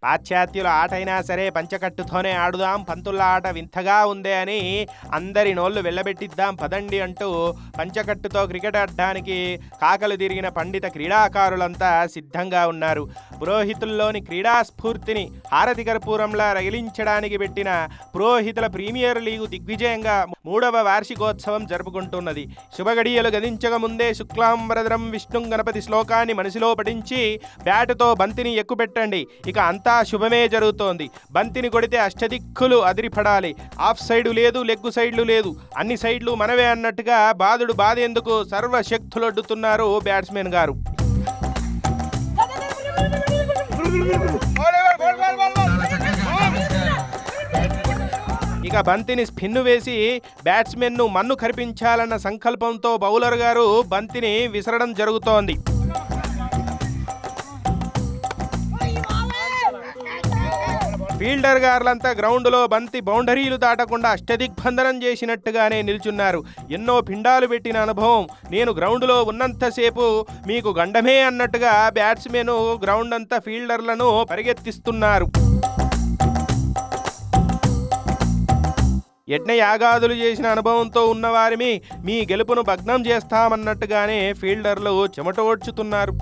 పాశ్చాత్యుల ఆట అయినా సరే పంచకట్టుతోనే ఆడుదాం, పంతుల ఆట వింతగా ఉందే అని అందరి నోళ్లు వెళ్ళబెట్టిద్దాం పదండి అంటూ పంచకట్టుతో క్రికెట్ ఆడడానికి కాకలు తిరిగిన పండిత క్రీడాకారులంతా సిద్ధంగా ఉన్నారు. పురోహితుల్లోని క్రీడా స్ఫూర్తిని హారతి కర్పూరంలా రగిలించడానికి పెట్టిన పురోహితుల ప్రీమియర్ లీగు దిగ్విజయంగా 3వ వార్షికోత్సవం జరుపుకుంటున్నది. శుభగడియలు గదించక ముందే శుక్లాంబరధరం విష్ణుం గణపతి శ్లోకాన్ని మనసులో పఠించి బ్యాటుతో బంతిని ఎక్కుపెట్టండి. ఇక అంతా శుభమే జరుగుతోంది. బంతిని కొడితే అష్టదిక్కులు అదిరిపడాలి. ఆఫ్ సైడు లేదు, లెగ్గు సైడ్లు లేదు, అన్ని సైడ్లు మనవే అన్నట్టుగా బాదుడు బాధేందుకు సర్వశక్తులొడ్డుతున్నారు బ్యాట్స్మెన్ గారు. ఇక బంతిని స్పిన్ను వేసి బ్యాట్స్మెన్ను మన్ను కరిపించాలన్న సంకల్పంతో బౌలర్ గారు బంతిని విసరడం జరుగుతోంది. ఫీల్డర్ గారులంతా గ్రౌండ్లో బంతి బౌండరీలు దాటకుండా అష్టదిగ్బంధనం చేసినట్టుగానే నిల్చున్నారు. ఎన్నో పిండాలు పెట్టిన అనుభవం. నేను గ్రౌండ్లో ఉన్నంతసేపు మీకు గండమే అన్నట్టుగా బ్యాట్స్మెన్ గ్రౌండ్ అంతా ఫీల్డర్లను పరిగెత్తిస్తున్నారు. యజ్ఞ యాగాదులు చేసిన అనుభవంతో ఉన్నవారిని మీ గెలుపును భగ్నం చేస్తామన్నట్టుగానే ఫీల్డర్లు చెమటోడ్చుతున్నారు.